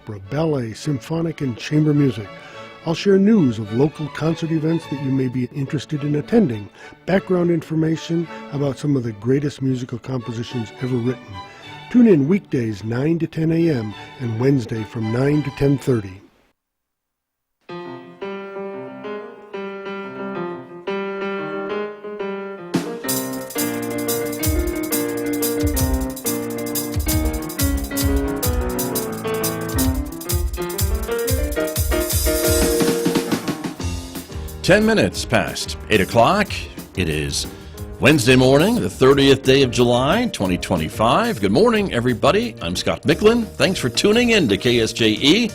opera, ballet, symphonic, and chamber music. I'll share news of local concert events that you may be interested in attending, background information about some of the greatest musical compositions ever written. Tune in weekdays 9 to 10 a.m. and Wednesday from 9 to 10:30. Ten minutes past 8 o'clock. It is Wednesday morning, the 30th day of July, 2025. Good morning, everybody. I'm Scott Micklin. Thanks for tuning in to KSJE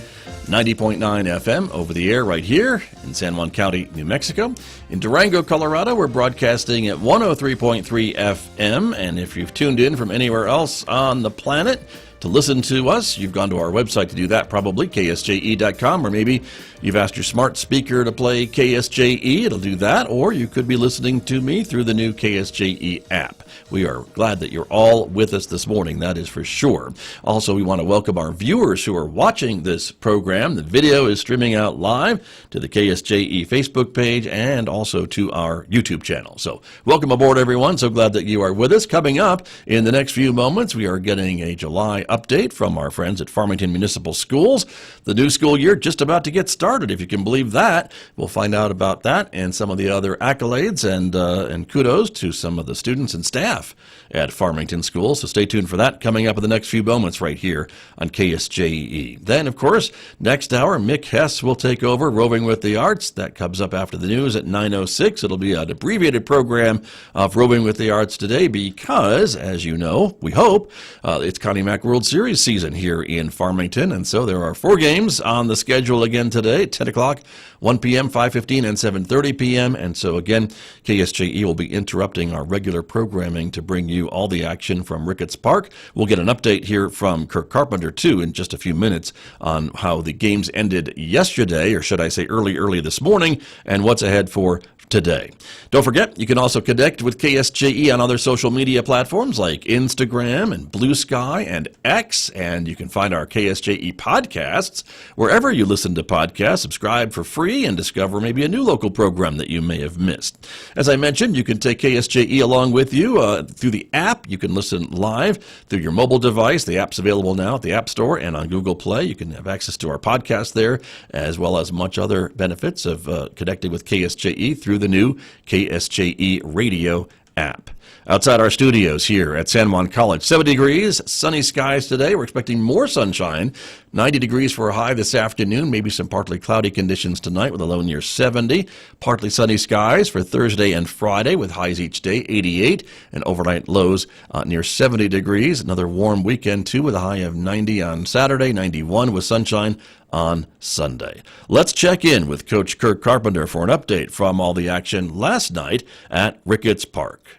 90.9 FM over the air right here in San Juan County, New Mexico. In Durango, Colorado, we're broadcasting at 103.3 FM. And if you've tuned in from anywhere else on the planet to listen to us, you've gone to our website to do that, probably, ksje.com, or maybe you've asked your smart speaker to play KSJE. It'll do that, or you could be listening to me through the new KSJE app. We are glad that you're all with us this morning, that is for sure. Also, we want to welcome our viewers who are watching this program. The video is streaming out live to the KSJE Facebook page and also to our YouTube channel. So welcome aboard, everyone. So glad that you are with us. Coming up in the next few moments, we are getting a July update from our friends at Farmington Municipal Schools. The new school year just about to get started, if you can believe that. We'll find out about that and some of the other accolades and kudos to some of the students and staff at Farmington Schools. So stay tuned for that coming up in the next few moments right here on KSJE. Then, of course, next hour, Mick Hess will take over Roving with the Arts. That comes up after the news at 9:06. It'll be an abbreviated program of Roving with the Arts today because, as you know, we hope, it's Connie Mack World Series season here in Farmington. And so there are 4 games on the schedule again today, 10 o'clock, 1 p.m., 5:15, and 7:30 p.m. And so, again, KSJE will be interrupting our regular programming to bring you all the action from Ricketts Park. We'll get an update here from Kirk Carpenter, too, in just a few minutes on how the games ended yesterday, or should I say early this morning, and what's ahead for today. Don't forget, you can also connect with KSJE on other social media platforms like Instagram and Blue Sky and X, and you can find our KSJE podcasts wherever you listen to podcasts. Subscribe for free and discover maybe a new local program that you may have missed. As I mentioned, you can take KSJE along with you through the app. You can listen live through your mobile device. The app's available now at the App Store and on Google Play. You can have access to our podcast there, as well as much other benefits of connecting with KSJE through the new KSJE radio app. Outside our studios here at San Juan College, 70 degrees, sunny skies today. We're expecting more sunshine, 90 degrees for a high this afternoon, maybe some partly cloudy conditions tonight with a low near 70. Partly sunny skies for Thursday and Friday with highs each day, 88, and overnight lows near 70 degrees. Another warm weekend, too, with a high of 90 on Saturday, 91 with sunshine on Sunday. Let's check in with Coach Kirk Carpenter for an update from all the action last night at Ricketts Park.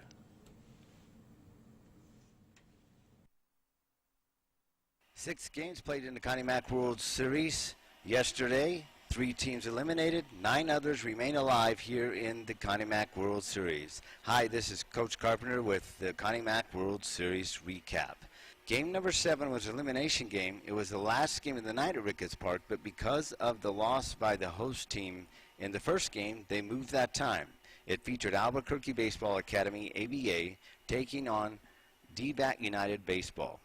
6 games played in the Connie Mack World Series yesterday. 3 teams eliminated, 9 others remain alive here in the Connie Mack World Series. Hi, this is Coach Carpenter with the Connie Mack World Series recap. Game number 7 was an elimination game. It was the last game of the night at Ricketts Park, but because of the loss by the host team in the first game, they moved that time. It featured Albuquerque Baseball Academy, ABA, taking on DBAT United Baseball.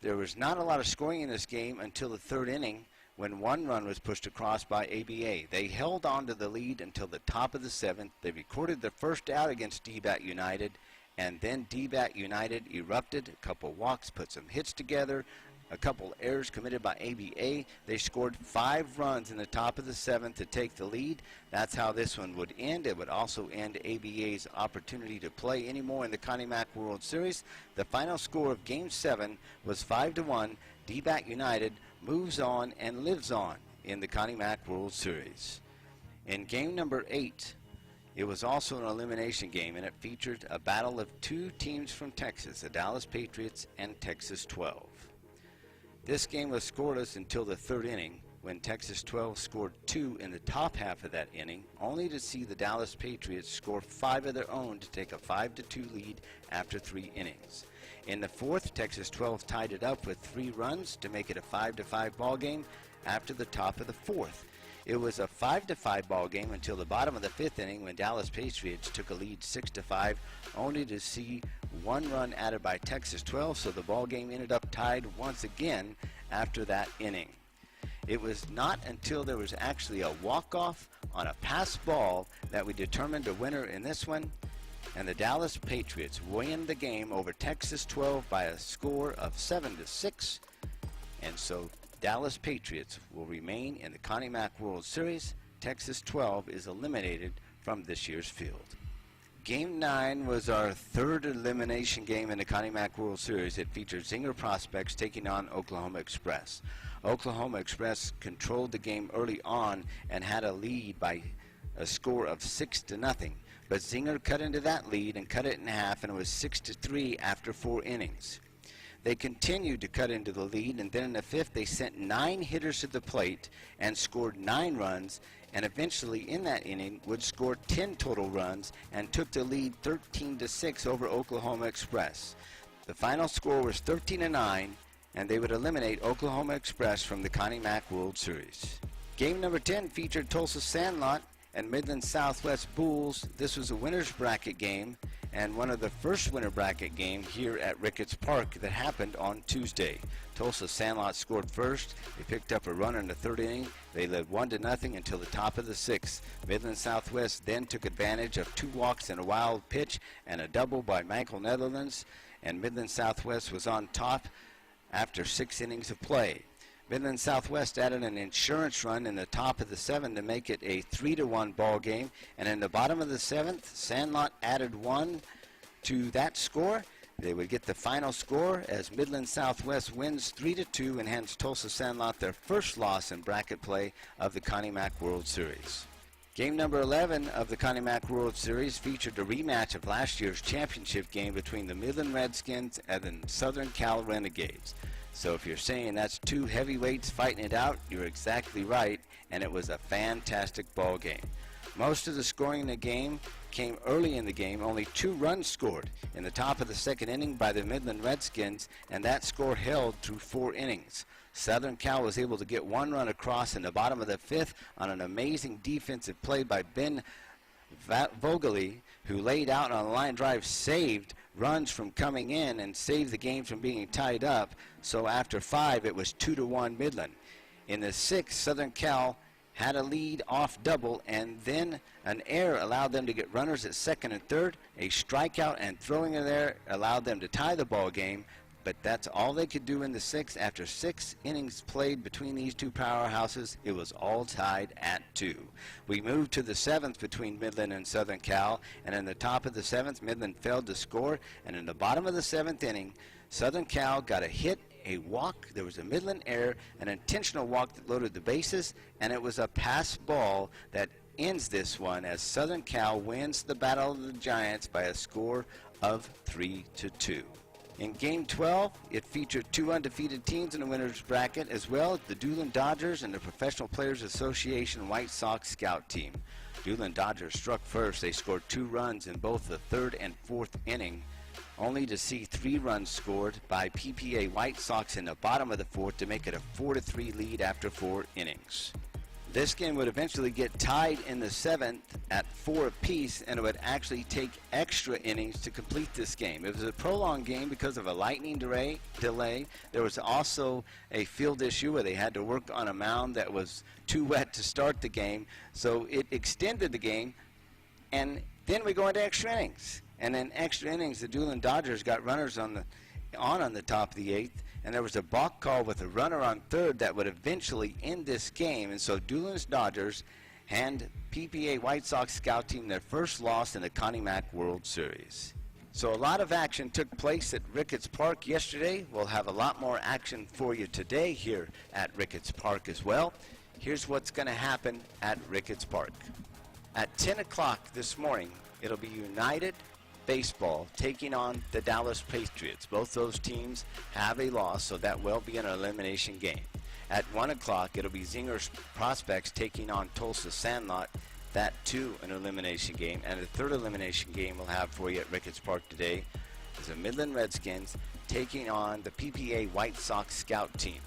There was not a lot of scoring in this game until the 3rd inning when 1 run was pushed across by ABA. They held on to the lead until the top of the 7th. They recorded their first out against DBAT United, and then DBAT United erupted. A couple walks, put some hits together, a couple errors committed by ABA. They scored 5 runs in the top of the 7th to take the lead. That's how this one would end. It would also end ABA's opportunity to play anymore in the Connie Mack World Series. The final score of Game 7 was 5-1. DBAT United moves on and lives on in the Connie Mack World Series. In game number 8, it was also an elimination game, and it featured a battle of 2 teams from Texas, the Dallas Patriots and Texas 12. This game was scoreless until the 3rd inning, when Texas 12 scored 2 in the top half of that inning, only to see the Dallas Patriots score 5 of their own to take a 5-2 lead after 3 innings. In the 4th, Texas 12 tied it up with 3 runs to make it a 5-5 ball game. after the top of the fourth. It was a 5-5 ball game until the bottom of the fifth inning when Dallas Patriots took a lead 6-5, only to see one run added by Texas 12, so the ball game ended up tied once again after that inning. It was not until there was actually a walk-off on a pass ball that we determined a winner in this one, and the Dallas Patriots win the game over Texas 12 by a score of 7-6, and so Dallas Patriots will remain in the Connie Mack World Series. Texas 12 is eliminated from this year's field. Game 9 was our third elimination game in the Connie Mack World Series. It featured Zinger Prospects taking on Oklahoma Express. Oklahoma Express controlled the game early on and had a lead by a score of 6-0. But Zinger cut into that lead and cut it in half, and it was 6-3 after 4 innings. They continued to cut into the lead, and then in the fifth they sent 9 hitters to the plate and scored 9 runs, and eventually in that inning would score 10 total runs and took the lead 13-6 over Oklahoma Express. The final score was 13-9, and they would eliminate Oklahoma Express from the Connie Mack World Series. Game number 10 featured Tulsa Sandlot and Midland Southwest Bulls. This was a winner's bracket game and one of the first winner bracket game here at Ricketts Park that happened on Tuesday. Tulsa Sandlot scored first. They picked up a run in the third inning. They led 1-0 until the top of the sixth. Midland Southwest then took advantage of 2 walks and a wild pitch and a double by Michael Netherlands, and Midland Southwest was on top after 6 innings of play. Midland Southwest added an insurance run in the top of the 7th to make it a 3-1 ball game, and in the bottom of the 7th, Sandlot added 1 to that score. They would get the final score as Midland Southwest wins 3-2 and hands Tulsa Sandlot their first loss in bracket play of the Connie Mack World Series. Game number 11 of the Connie Mack World Series featured a rematch of last year's championship game between the Midland Redskins and the Southern Cal Renegades. So if you're saying that's 2 heavyweights fighting it out, you're exactly right, and it was a fantastic ball game. Most of the scoring in the game came early in the game. Only 2 runs scored in the top of the 2nd inning by the Midland Redskins, and that score held through 4 innings. Southern Cal was able to get 1 run across in the bottom of the 5th on an amazing defensive play by Ben Vogeli, who laid out on a line drive, saved runs from coming in and saved the game from being tied up. So after 5, it was 2-1 Midland. In the 6th, Southern Cal had a lead off double, and then an error allowed them to get runners at 2nd and 3rd. A strikeout and throwing in there allowed them to tie the ball game. But that's all they could do in the 6th. After 6 innings played between these 2 powerhouses, it was all tied at 2. We moved to the 7th between Midland and Southern Cal, and in the top of the 7th, Midland failed to score, and in the bottom of the 7th inning, Southern Cal got a hit, a walk, there was a Midland error, an intentional walk that loaded the bases, and it was a pass ball that ends this one as Southern Cal wins the Battle of the Giants by a score of 3-2. In Game 12, it featured 2 undefeated teams in the winner's bracket, as well as the Doolin Dodgers and the Professional Players Association White Sox scout team. Doolin Dodgers struck first. They scored 2 runs in both the 3rd and 4th inning, only to see 3 runs scored by PPA White Sox in the bottom of the 4th to make it a 4-3 lead after 4 innings. This game would eventually get tied in the 7th at 4 apiece, and it would actually take extra innings to complete this game. It was a prolonged game because of a lightning delay. There was also a field issue where they had to work on a mound that was too wet to start the game, so it extended the game, and then we go into extra innings. And in extra innings, the Doolin Dodgers got runners on the top of the 8th, and there was a balk call with a runner on 3rd that would eventually end this game. And so Doolin's Dodgers hand PPA White Sox scout team their first loss in the Connie Mack World Series. So a lot of action took place at Ricketts Park yesterday. We'll have a lot more action for you today here at Ricketts Park as well. Here's what's going to happen at Ricketts Park. At 10 o'clock this morning, it'll be United Baseball taking on the Dallas Patriots. Both those teams have a loss, so that will be an elimination game. At 1 o'clock, it'll be Zinger Prospects taking on Tulsa Sandlot. That too an elimination game. And the 3rd elimination game we'll have for you at Ricketts Park today is the Midland Redskins taking on the PPA White Sox scout team.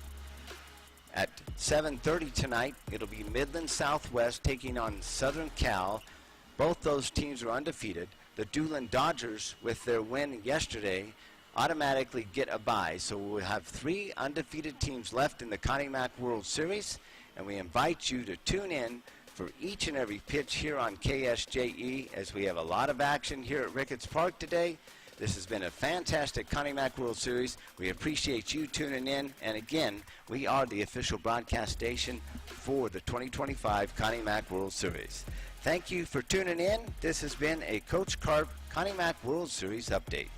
At 7:30 tonight, it'll be Midland Southwest taking on Southern Cal. Both those teams are undefeated. The Doolin Dodgers, with their win yesterday, automatically get a bye. So we'll have 3 undefeated teams left in the Connie Mack World Series, and we invite you to tune in for each and every pitch here on KSJE, as we have a lot of action here at Ricketts Park today. This has been a fantastic Connie Mack World Series. We appreciate you tuning in, and again, we are the official broadcast station for the 2025 Connie Mack World Series. Thank you for tuning in. This has been a Coach Carp Connie Mack World Series update.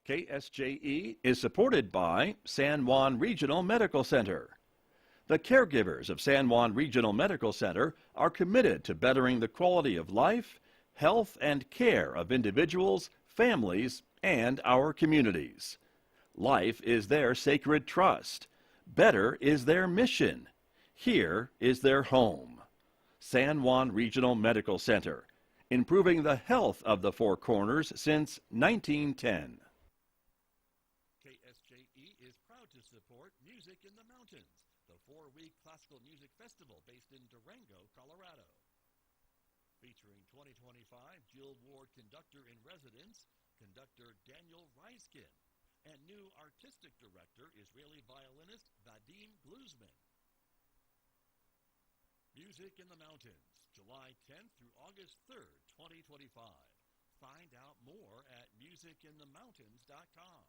KSJE is supported by San Juan Regional Medical Center. The caregivers of San Juan Regional Medical Center are committed to bettering the quality of life, health, and care of individuals, families, and our communities. Life is their sacred trust. Better is their mission. Here is their home. San Juan Regional Medical Center, improving the health of the Four Corners since 1910. KSJE is proud to support Music in the Mountains, the 4-week classical music festival based in Durango, Colorado. Featuring 2025 Jill Ward Conductor in Residence, conductor Daniel Reiskin, and new artistic director, Israeli violinist Vadim Gluzman. Music in the Mountains, July 10th through August 3rd, 2025. Find out more at musicinthemountains.com.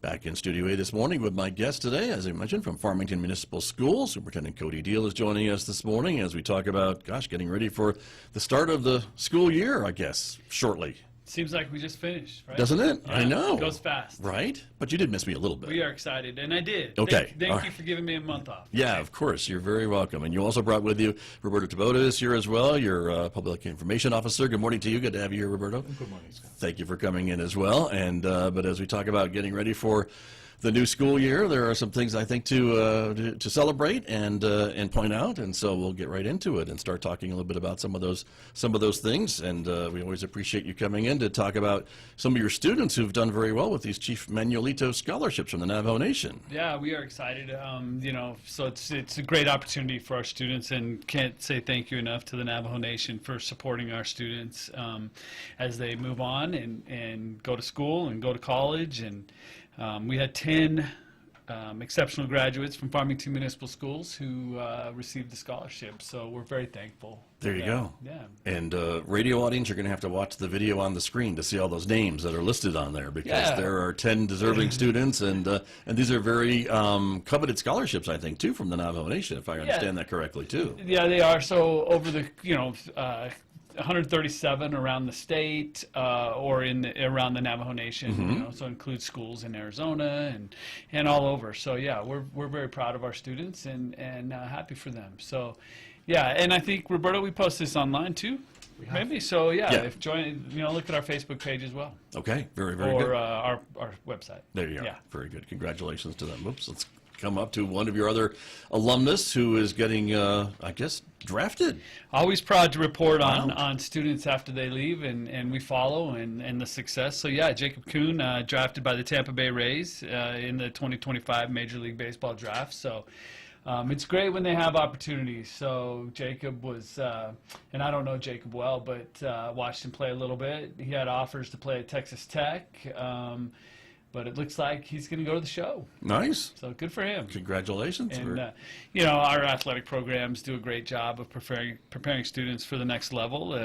Back in Studio A this morning with my guest today, as I mentioned, from Farmington Municipal School. Superintendent Cody Diehl is joining us this morning as we talk about, getting ready for the start of the school year, I guess, shortly. Seems like we just finished, right? Doesn't it? Yeah, I know. It goes fast. Right? But you did miss me a little bit. We are excited, and I did. Okay. Thank you for giving me a month off. Yeah, of course. You're very welcome. And you also brought with you Roberto Taboada is here as well, your Public Information Officer. Good morning to you. Good to have you here, Roberto. Good morning, Scott. Thank you for coming in as well. And but as we talk about getting ready for the new school year, there are some things I think to celebrate and point out, and so we'll get right into it and start talking a little bit about some of those things. And we always appreciate you coming in to talk about some of your students who've done very well with these Chief Manuelito scholarships from the Navajo Nation. Yeah, we are excited. So it's a great opportunity for our students, and can't say thank you enough to the Navajo Nation for supporting our students as they move on and go to school and go to college. And we had 10 exceptional graduates from Farmington Municipal Schools who received the scholarship, so we're very thankful. There you go. Yeah. And radio audience, you're going to have to watch the video on the screen to see all those names that are listed on there, because there are 10 deserving students, and these are very coveted scholarships, I think, too, from the Navajo Nation, if I understand that correctly, too. Yeah, they are. So over the 137 around the state or around the Navajo Nation, so includes schools in Arizona and all over. So yeah, we're very proud of our students and happy for them. So yeah, and I think, Roberto, we post this online too. Maybe so. Yeah. If look at our Facebook page as well. Okay. Very very good. Or our website. There you are. Yeah. Very good. Congratulations to them. Oops. Let's come up to one of your other alumnus who is getting, I guess, drafted. Always proud to report on students after they leave, and we follow and the success. So yeah, Jacob Kuhn, drafted by the Tampa Bay Rays in the 2025 Major League Baseball draft. So it's great when they have opportunities. So Jacob was, and I don't know Jacob well, but watched him play a little bit. He had offers to play at Texas Tech. But it looks like he's going to go to the show. Nice. So good for him. Congratulations. And, our athletic programs do a great job of preparing students for the next level,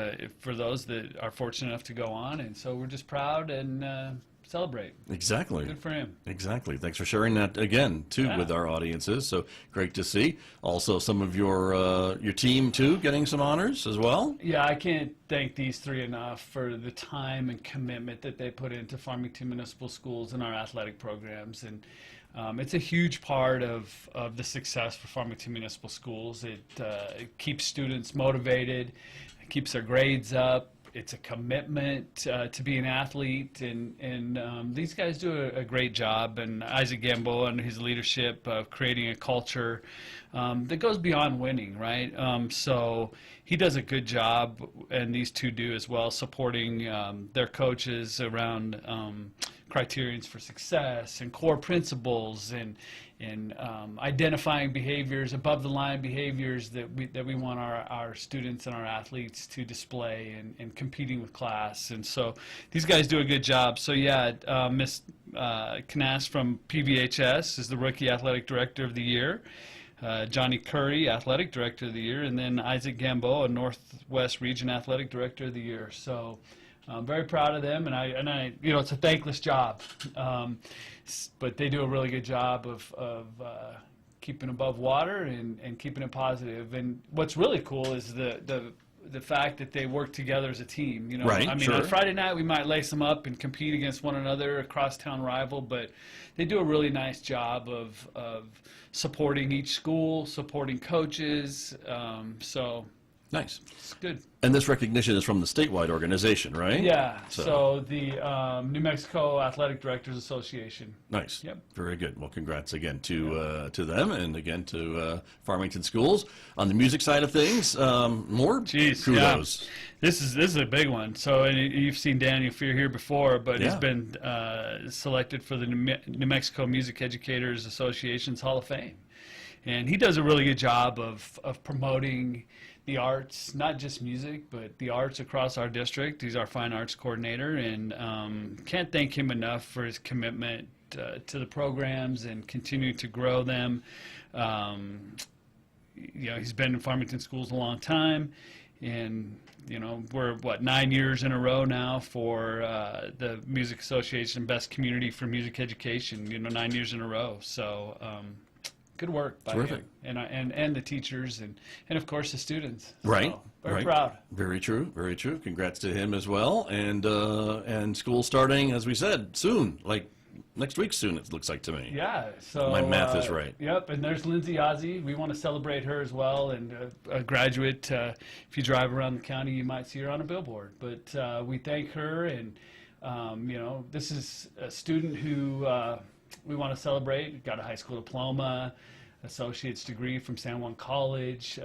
for those that are fortunate enough to go on. And so we're just proud and celebrate. Exactly. Good for him. Exactly. Thanks for sharing that again, too, with our audiences. So great to see. Also, some of your team, too, getting some honors as well. Yeah, I can't thank these three enough for the time and commitment that they put into Farmington Municipal Schools and our athletic programs. And It's a huge part of the success for Farmington Municipal Schools. It keeps students motivated, it keeps their grades up. It's a commitment to be an athlete, and these guys do a great job. And Isaac Gamboa, under his leadership of creating a culture that goes beyond winning, right? So he does a good job, and these two do as well, supporting their coaches around criterions for success and core principles and identifying behaviors, above the line behaviors that we want our students and our athletes to display, and competing with class. And so these guys do a good job. So yeah, Miss Knass from PVHS is the Rookie Athletic Director of the Year. Johnny Curry, Athletic Director of the Year, and then Isaac Gamboa, Northwest Region Athletic Director of the Year. So I'm very proud of them, and I it's a thankless job, but they do a really good job of keeping above water and keeping it positive. And what's really cool is the fact that they work together as a team. You know, Right, I mean, sure. on Friday night we might lace them up and compete against one another, a crosstown rival, but they do a really nice job of supporting each school, supporting coaches. So Nice. it's good. And this recognition is from the statewide organization, right? Yeah, so the New Mexico Athletic Directors Association. Nice. Yep. Very good. Well, congrats again to them, and again to Farmington Schools. On the music side of things, more Jeez, kudos. yeah. This is a big one. So, and you've seen Daniel Fear here before, but he's Yeah. been selected for the New Mexico Music Educators Association's Hall of Fame. And he does a really good job of promoting the arts, not just music, but the arts across our district. He's our fine arts coordinator, and can't thank him enough for his commitment to the programs and continue to grow them. He's been in Farmington Schools a long time, and we're 9 years in a row now for the Music Association Best Community for Music Education. 9 years in a row. So. Good work by Terrific. him and the teachers and of course the students. Right. So, very right. proud. Very true. Very true. Congrats to him as well. And school starting, as we said, soon, like next week soon, it looks like to me. Yeah. So My math is right. Yep. And there's Lindsay Ozzie. We want to celebrate her as well. And a graduate. If you drive around the county, you might see her on a billboard. But we thank her, and this is a student who. We want to celebrate. Got a high school diploma, associate's degree from San Juan College.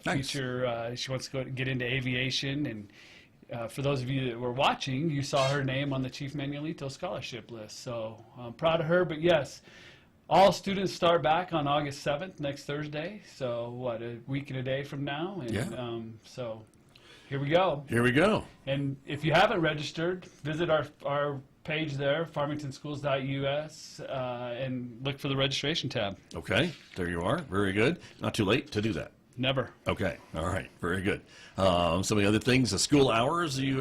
Nice. Future, she wants to get into aviation. And for those of you that were watching, you saw her name on the Chief Manuelito scholarship list. So I'm proud of her. But yes, all students start back on August 7th, next Thursday. So a week and a day from now. And Yeah. So here we go. Here we go. And if you haven't registered, visit our page there, farmingtonschools.us, and look for the registration tab. Okay. There you are. Very good. Not too late to do that. Never. Okay. All right. Very good. Some of the other things, the school hours you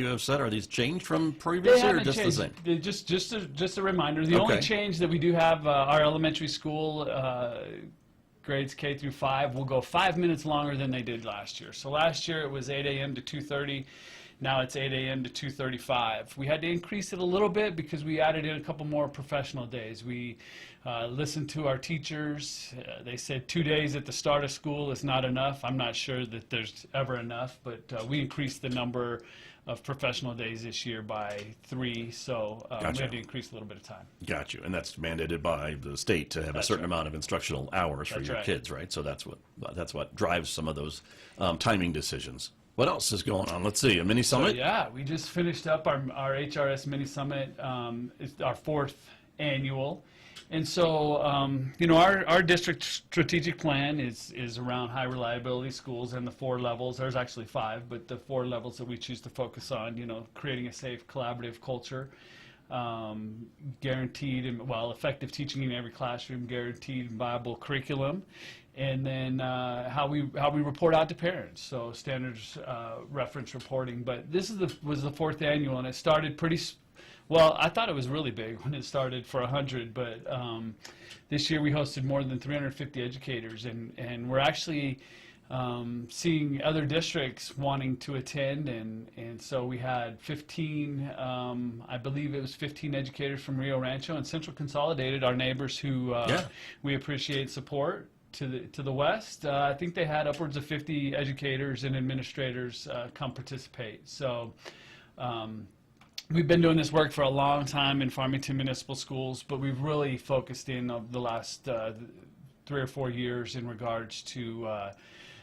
have set, are these changed from previously, or haven't just changed. the same? They just a reminder. The only Okay. change that we do have, our elementary school grades K through 5 will go 5 minutes longer than they did last year. So last year it was 8 a.m. to 2:30. Now it's 8 a.m. to 2:35. We had to increase it a little bit because we added in a couple more professional days. We listened to our teachers. They said 2 days at the start of school is not enough. I'm not sure that there's ever enough, but we increased the number of professional days this year by 3, so we Gotcha. had to increase a little bit of time. Got you. And that's mandated by the state to have a certain amount of instructional hours for That's your right. kids, right? So that's what drives some of those timing decisions. What else is going on? Let's see. A mini So summit? yeah, we just finished up our HRS mini summit. It's our 4th annual, and so our district strategic plan is around high reliability schools and the 4 levels. There's actually 5, but the 4 levels that we choose to focus on. Creating a safe, collaborative culture, guaranteed and effective teaching in every classroom, guaranteed and viable curriculum. And then how we report out to parents, so standards reference reporting. But this was the 4th annual, and it started pretty well. I thought it was really big when it started for 100, but this year we hosted more than 350 educators, and we're actually seeing other districts wanting to attend, and so we had 15, I believe it was 15 educators from Rio Rancho and Central Consolidated, our neighbors who we appreciate support to the west. I think they had upwards of 50 educators and administrators come participate. So we've been doing this work for a long time in Farmington Municipal Schools, but we've really focused in on the last 3 or 4 years in regards to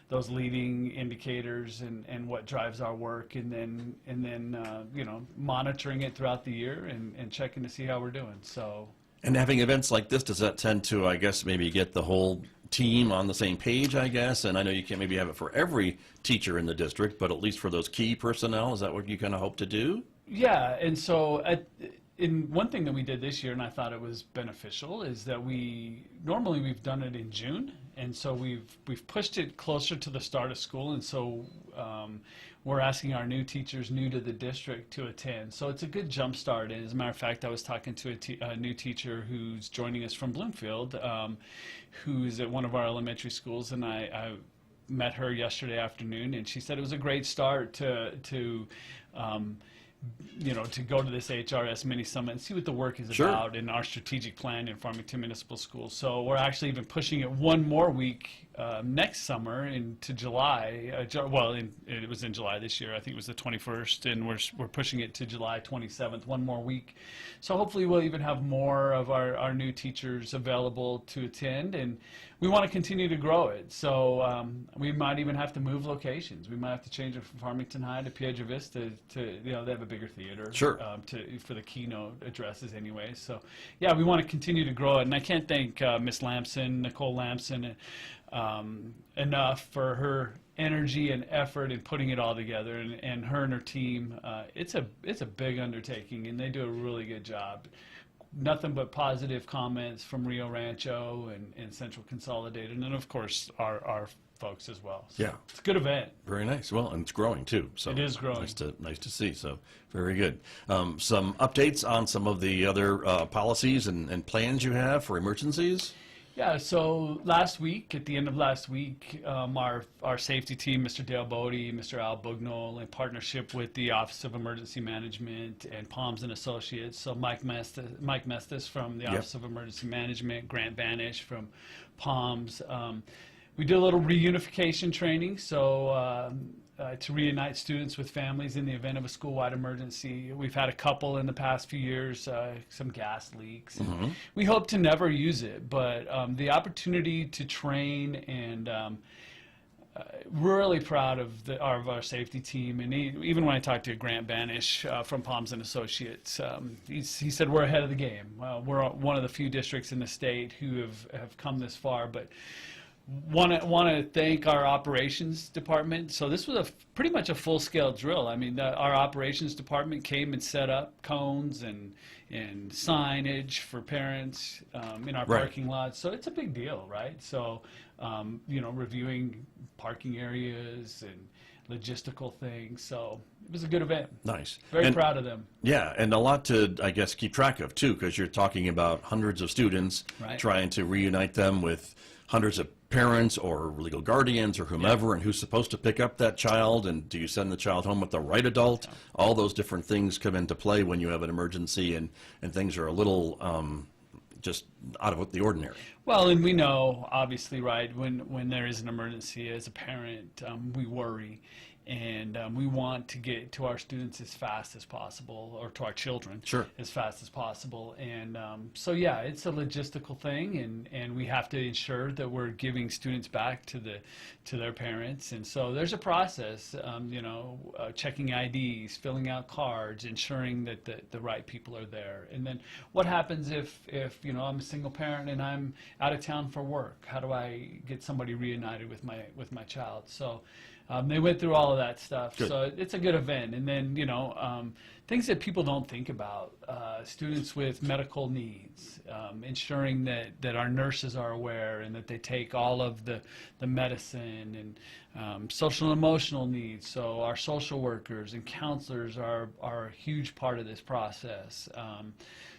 those leading indicators and what drives our work, and then you know, monitoring it throughout the year and checking to see how we're doing. So. And having events like this, does that tend to, I guess, maybe get the whole team on the same page, I guess? And I know you can't maybe have it for every teacher in the district, but at least for those key personnel, is that what you kind of hope to do? Yeah, and so in one thing that we did this year, and I thought it was beneficial, is that normally we've done it in June, and so we've pushed it closer to the start of school, and so we're asking our new teachers new to the district to attend. So it's a good jump start. And as a matter of fact, I was talking to a new teacher who's joining us from Bloomfield, who's at one of our elementary schools, and I met her yesterday afternoon, and she said it was a great start to you know, to go to this HRS mini summit and see what the work is about in our strategic plan in Farmington Municipal Schools. So we're actually even pushing it one more week next summer into July. Well, it was in July this year. I think it was the 21st, and we're pushing it to July 27th, one more week. So hopefully we'll even have more of our new teachers available to attend, and we want to continue to grow it. So we might even have to move locations. We might have to change it from Farmington High to Piedra Vista to, you know, they have a bigger theater. Sure. For the keynote addresses anyway. So yeah, we want to continue to grow it. And I can't thank Miss Nicole Lamson, enough for her energy and effort in putting it all together, and her and her team. It's a big undertaking, and they do a really good job. Nothing but positive comments from Rio Rancho and Central Consolidated, and then of course our folks as well. So yeah, it's a good event. Very nice. Well, and it's growing too. So it is growing. Nice to see. So very good. Some updates on some of the other policies and plans you have for emergencies. Yeah, so last week, at the end of last week, our safety team, Mr. Dale Bodie, Mr. Al Bugnol, in partnership with the Office of Emergency Management and Palms and Associates, so Mike Mestis from the Office of Emergency Management, Grant Banish from Palms. We did a little reunification training, so to reunite students with families in the event of a school-wide emergency. We've had a couple in the past few years, some gas leaks. Mm-hmm. We hope to never use it, but the opportunity to train, and really proud of our safety team. And even when I talked to Grant Banish from Palms and Associates, he said we're ahead of the game. We're one of the few districts in the state who have come this far, but want to thank our operations department. So this was pretty much a full-scale drill. I mean, our operations department came and set up cones and signage for parents in our parking lots. So it's a big deal, right? So you know, reviewing parking areas and logistical things. So it was a good event. Nice. Very proud of them. Yeah, and a lot to, I guess, keep track of too, because you're talking about hundreds of students, trying to reunite them with hundreds of parents or legal guardians or whomever, and who's supposed to pick up that child, and do you send the child home with the right adult? All those different things come into play when you have an emergency, and things are a little just out of the ordinary. Well, and we know, obviously, right, when there is an emergency, as a parent, we worry, and we want to get to our students as fast as possible, or to our children as fast as possible. And so yeah, it's a logistical thing, and we have to ensure that we're giving students back to their parents. And so there's a process, you know, checking IDs, filling out cards, ensuring that the right people are there. And then what happens if you know, I'm a single parent and I'm out of town for work? How do I get somebody reunited with my child? So they went through all of that stuff. Good. So it's a good event. And then, you know, things that people don't think about, students with medical needs, ensuring that our nurses are aware and that they take all of the medicine, and social and emotional needs. So our social workers and counselors are a huge part of this process.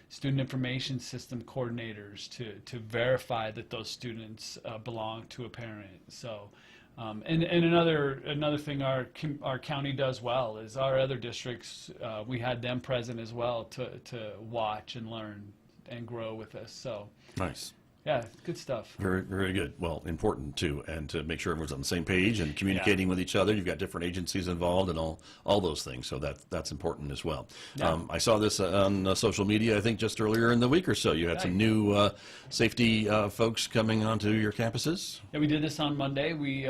Student information system coordinators to verify that those students belong to a parent. So And another thing our county does well is our other districts, we had them present as well to watch and learn and grow with us. So Nice. yeah, good stuff. Very, very good. Well, important too, and to make sure everyone's on the same page and communicating with each other. You've got different agencies involved and all those things, so that's important as well. Yeah. I saw this on social media, I think, just earlier in the week or so. You had some new safety folks coming onto your campuses. Yeah, we did this on Monday. We,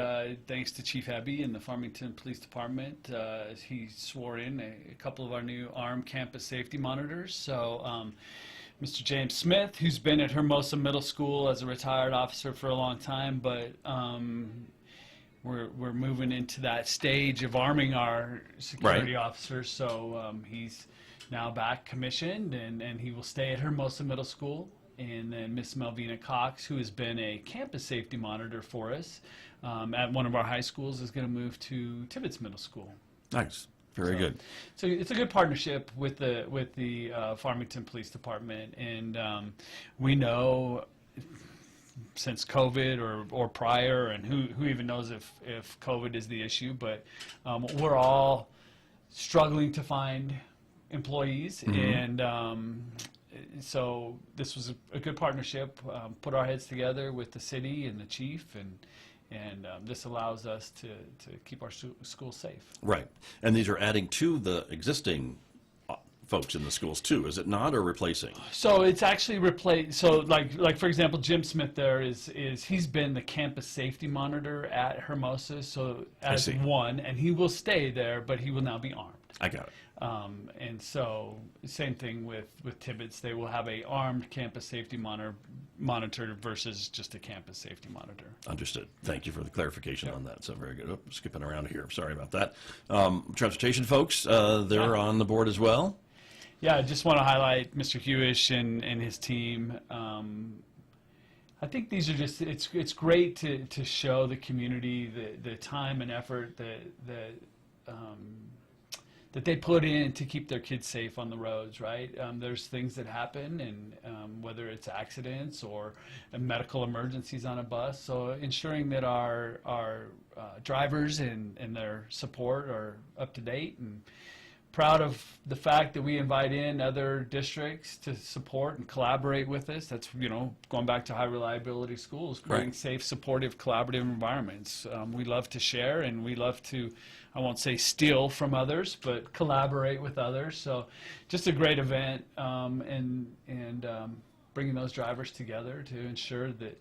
thanks to Chief Hebby and the Farmington Police Department, he swore in a couple of our new armed campus safety monitors. So. Mr. James Smith, who's been at Hermosa Middle School as a retired officer for a long time, but we're moving into that stage of arming our security officers. So he's now back commissioned, and he will stay at Hermosa Middle School. And then Miss Melvina Cox, who has been a campus safety monitor for us at one of our high schools, is going to move to Tibbetts Middle School. Nice. Very good. So it's a good partnership with the Farmington Police Department, and we know since COVID or prior, and who even knows if COVID is the issue, but we're all struggling to find employees, and so this was a good partnership. Put our heads together with the city and the chief, and this allows us to keep our schools safe. Right. And these are adding to the existing folks in the schools too, is it not, or replacing? So it's actually replaced. So like for example, Jim Smith there is he's been the campus safety monitor at Hermosa, so as one, and he will stay there, but he will now be armed. I got it. And so same thing with Tibbetts. They will have a armed campus safety monitor versus just a campus safety monitor. Understood. Thank you for the clarification on that. So very good. Oh, skipping around here. Sorry about that. Transportation folks, they're on the board as well. Yeah, I just want to highlight Mr. Hewish and his team. I think these are just, it's great to show the community the time and effort that they put in to keep their kids safe on the roads, right? There's things that happen, and whether it's accidents or medical emergencies on a bus. So ensuring that our drivers and their support are up to date, and proud of the fact that we invite in other districts to support and collaborate with us. That's, going back to high reliability schools, creating safe, supportive, collaborative environments. We love to share, and we love to, I won't say steal from others, but collaborate with others. So just a great event, and bringing those drivers together to ensure that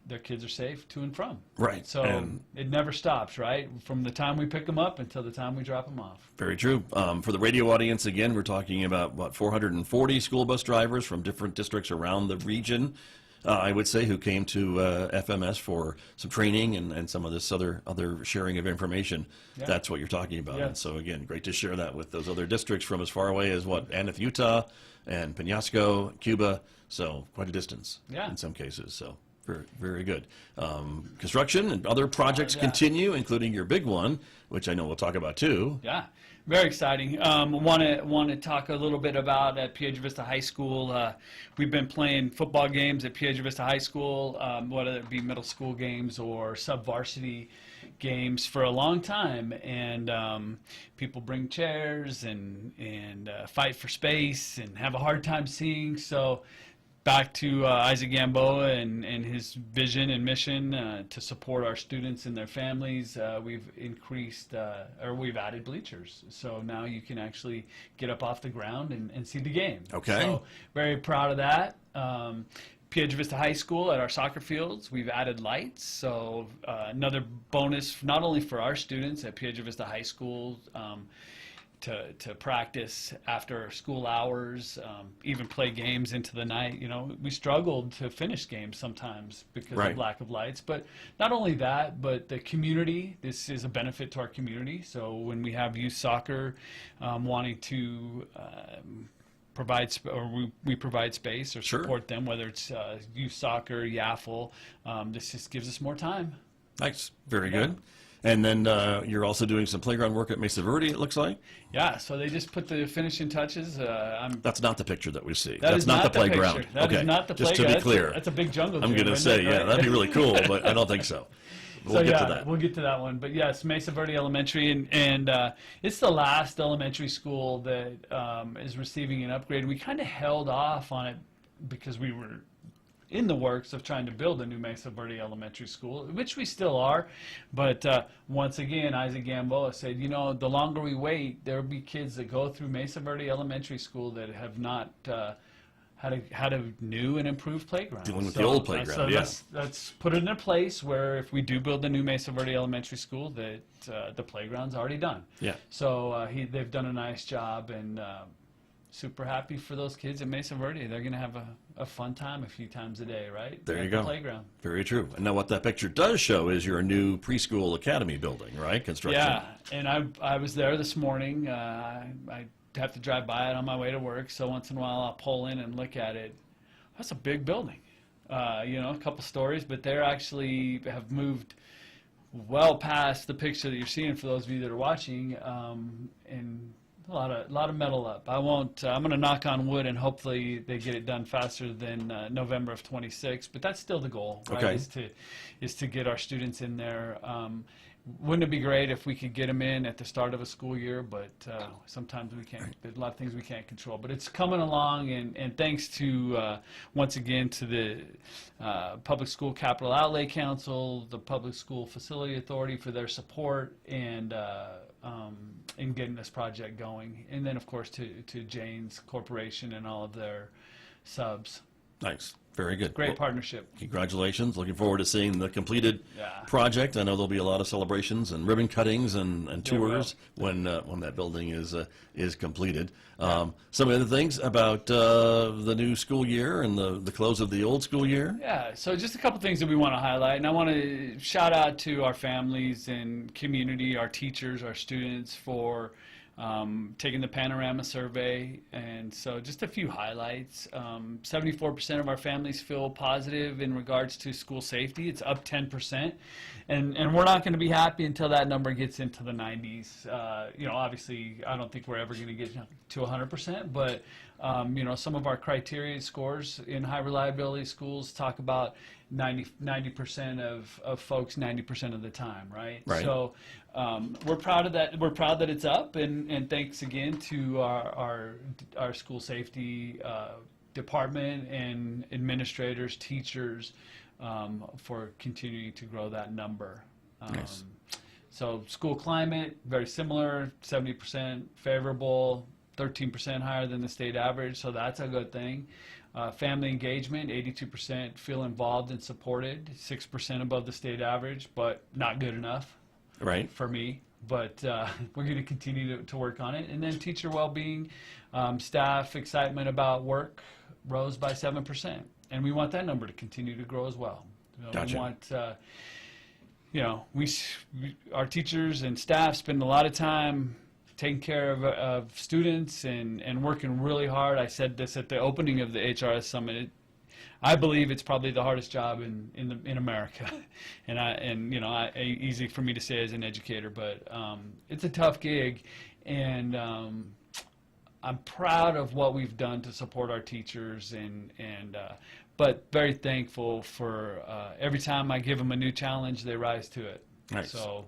their kids are safe to and from. Right. So it never stops, right? From the time we pick them up until the time we drop them off. Very true. For the radio audience, again, we're talking about, 440 school bus drivers from different districts around the region, I would say, who came to FMS for some training and some of this other sharing of information. Yeah. That's what you're talking about. Yeah. And so, again, great to share that with those other districts from as far away as, Aneth, Utah, and Penasco, Cuba. So quite a distance in some cases. So. Very, very good. Construction and other projects continue, including your big one, which I know we'll talk about too. Yeah, very exciting. Want to talk a little bit about at Piedra Vista High School. We've been playing football games at Piedra Vista High School, whether it be middle school games or sub-varsity games, for a long time, and people bring chairs and fight for space and have a hard time seeing. So back to Isaac Gamboa and his vision and mission to support our students and their families, we've we've added bleachers. So now you can actually get up off the ground and see the game. Okay. So very proud of that. Piedra Vista High School, at our soccer fields, we've added lights. So another bonus, not only for our students at Piedra Vista High School, to practice after school hours, even play games into the night. We struggled to finish games sometimes because of lack of lights. But not only that, but the community, this is a benefit to our community. So when we have youth soccer wanting to provide, we provide space or support them, whether it's youth soccer, YAFL, this just gives us more time. Nice. Very good. And then you're also doing some playground work at Mesa Verde, it looks like? Yeah, so they just put the finishing touches. That's not the picture that we see. That's not the playground. That is not the playground. Just to be clear. That's a big jungle I'm going to say, that'd be really cool, but I don't think so. We'll get to that. We'll get to that one. But yes, Mesa Verde Elementary, and it's the last elementary school that is receiving an upgrade. We kind of held off on it because we were in the works of trying to build a new Mesa Verde Elementary School, which we still are. But once again, Isaac Gamboa said, you know, the longer we wait, there will be kids that go through Mesa Verde Elementary School that have not had a new and improved playground. Dealing with the old playground, so yeah. let's put it in a place where if we do build a new Mesa Verde Elementary School, that the playground's already done. Yeah. So they've done a nice job, and super happy for those kids at Mesa Verde. They're going to have a fun time a few times a day, right? There you at go. The playground. Very true. And now what that picture does show is your new preschool academy building, right? Construction. Yeah, and I was there this morning. I have to drive by it on my way to work, so once in a while I'll pull in and look at it. That's a big building. You know, a couple stories, but they're actually have moved well past the picture that you're seeing for those of you that are watching, and a lot of metal up. I won't. I'm going to knock on wood, and hopefully they get it done faster than November of 26. But that's still the goal, right? Okay. Is to get our students in there. Wouldn't it be great if we could get them in at the start of a school year? But sometimes we can't. There's a lot of things we can't control. But it's coming along, and thanks to once again to the Public School Capital Outlay Council, the Public School Facility Authority for their support and in getting this project going, and then of course to Jane's Corporation and all of their subs. Nice. Very good. Great Well, partnership. congratulations. Looking forward to seeing the completed Yeah. project. I know there'll be a lot of celebrations and ribbon cuttings and There will. tours when that building is completed. Some other things about the new school year and the close of the old school year. Yeah, so just a couple things that we want to highlight, and I want to shout out to our families and community, our teachers, our students for taking the panorama survey. And so just a few highlights. 74% of our families feel positive in regards to school safety. It's up 10%, and we're not going to be happy until that number gets into the 90s. You know, obviously I don't think we're ever going to get to 100%, but you know, some of our criteria scores in high reliability schools talk about 90% of folks 90% of the time, right? Right. So we're proud of that. We're proud that it's up, and thanks again to our school safety department and administrators, teachers, for continuing to grow that number. Nice. So school climate, very similar, 70% favorable, 13% higher than the state average, so that's a good thing. Family engagement, 82% feel involved and supported, 6% above the state average, but not good enough Right. for me. But we're going to continue to work on it. And then teacher well-being, staff excitement about work rose by 7%. And we want that number to continue to grow as well. Gotcha. We want, you know, our teachers and staff spend a lot of time taking care of students and working really hard. I said this at the opening of the HRS Summit. I believe it's probably the hardest job in America, and you know, easy for me to say as an educator, but it's a tough gig, and I'm proud of what we've done to support our teachers, but very thankful for every time I give them a new challenge, they rise to it. Nice. So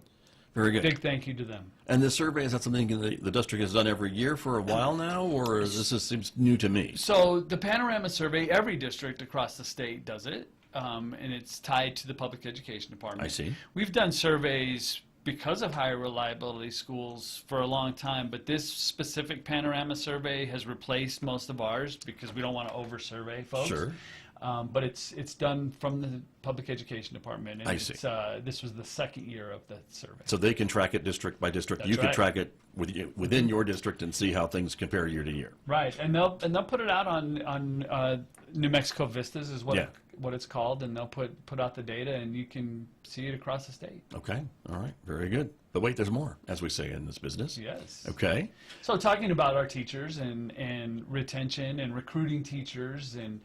Very good. big thank you to them. And this survey, is that something the district has done every year for a while now, or this just seems new to me? So the Panorama Survey, every district across the state does it, and it's tied to the Public Education Department. I see. We've done surveys because of higher reliability schools for a long time, but this specific Panorama Survey has replaced most of ours because we don't want to over-survey folks. Sure. But it's done from the Public Education Department, and I see. This was the second year of that survey. So they can track it district by district. That's You can right. track it within your district and see how things compare year to year. Right, and they'll put it out on New Mexico Vistas is what Yeah. what it's called, and they'll put out the data, and you can see it across the state. Okay. All right. Very good. But wait, there's more, as we say in this business. Yes. Okay. So talking about our teachers and retention and recruiting teachers, and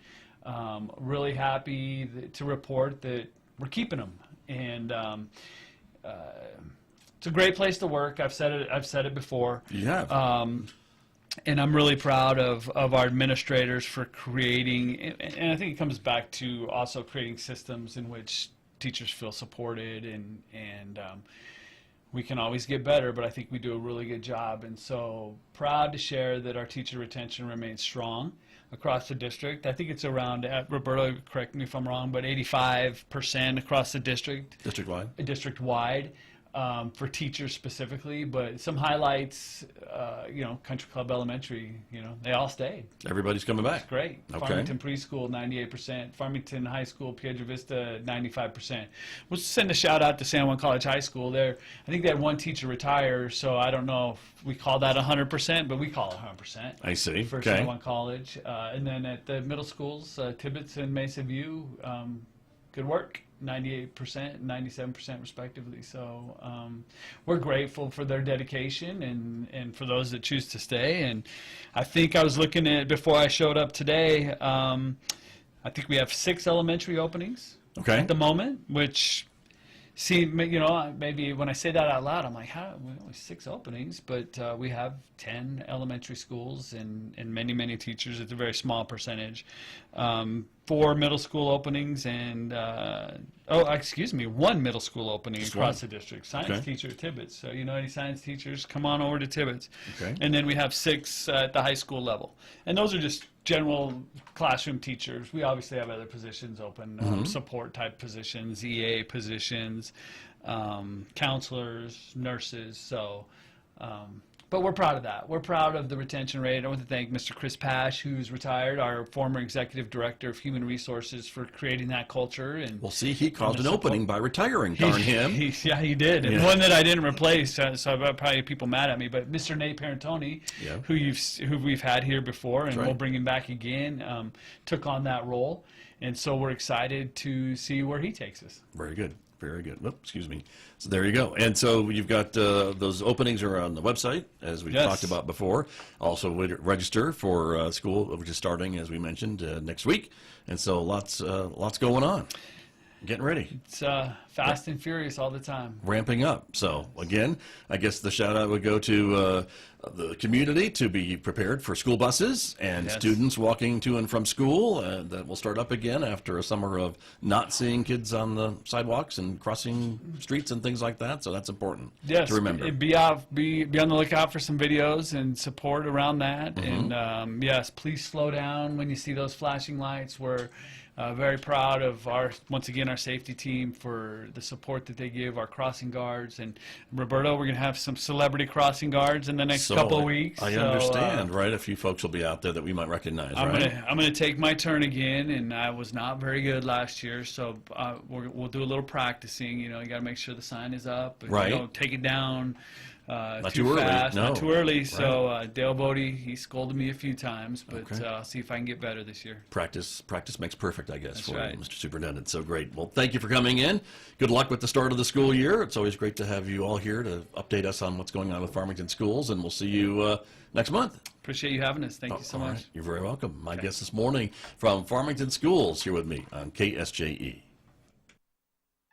really happy to report that we're keeping them, and it's a great place to work. I've said it before. You have. And I'm really proud of our administrators for creating, and I think it comes back to also creating systems in which teachers feel supported, and we can always get better, but I think we do a really good job. And so proud to share that our teacher retention remains strong across the district. I think it's around, Roberto, correct me if I'm wrong, but 85% across the district. District-wide? District-wide. For teachers specifically, but some highlights, Country Club Elementary, they all stayed. Everybody's coming back. That's great. Okay. Farmington Preschool, 98%. Farmington High School, Piedra Vista, 95%. We'll send a shout out to San Juan College High School. I think they had one teacher retire, so I don't know if we call that 100%, but we call it 100%. I see. For Okay. San Juan College. And then at the middle schools, Tibbetts and Mesa View, good work. 98% and 97% respectively. So we're grateful for their dedication and for those that choose to stay. And I think I was looking at, before I showed up today, I think we have 6 elementary openings at the moment, which maybe when I say that out loud, I'm like, how? Well, only 6 openings, but we have 10 elementary schools and many, many teachers. It's a very small percentage. 4 middle school openings and, 1 middle school opening across the district. Science teacher at Tibbetts. So, any science teachers, come on over to Tibbetts. Okay. And then we have 6 at the high school level. And those are just general classroom teachers. We obviously have other positions open, support type positions, EA positions, counselors, nurses. So, but we're proud of that. We're proud of the retention rate. I want to thank Mr. Chris Pash, who's retired, our former executive director of human resources, for creating that culture. And well, see, he caused an opening by retiring. Darn him. He did, and one that I didn't replace. So probably people mad at me. But Mr. Nate Parentoni, who we've had here before, and we'll bring him back again, took on that role, and so we're excited to see where he takes us. Very good. Very good. Oh, excuse me. So there you go. And so you've got those openings are on the website, as we talked about before. Also, register for school, which is starting, as we mentioned, next week. And so lots going on. Getting ready. It's fast and furious all the time. Ramping up. So again, I guess the shout out would go to the community to be prepared for school buses and students walking to and from school. That will start up again after a summer of not seeing kids on the sidewalks and crossing streets and things like that. So that's important to remember. Be on the lookout for some videos and support around that. And yes, please slow down when you see those flashing lights. We're very proud of our safety team for the support that they give our crossing guards. And Roberto, we're going to have some celebrity crossing guards in the next couple of weeks. I understand, right? A few folks will be out there that we might recognize, right? I'm going to take my turn again, and I was not very good last year, so we'll do a little practicing. You got to make sure the sign is up, and don't take it down. Not too fast, early. not too early. So Dale Bodie, he scolded me a few times, but I'll see if I can get better this year. Practice makes perfect, I guess, That's for right. you, Mr. Superintendent. So great. Well, thank you for coming in. Good luck with the start of the school year. It's always great to have you all here to update us on what's going on with Farmington schools, and we'll see you next month. Appreciate you having us. Thank you so much. Right. You're very welcome. My guest this morning from Farmington Schools here with me on KSJE.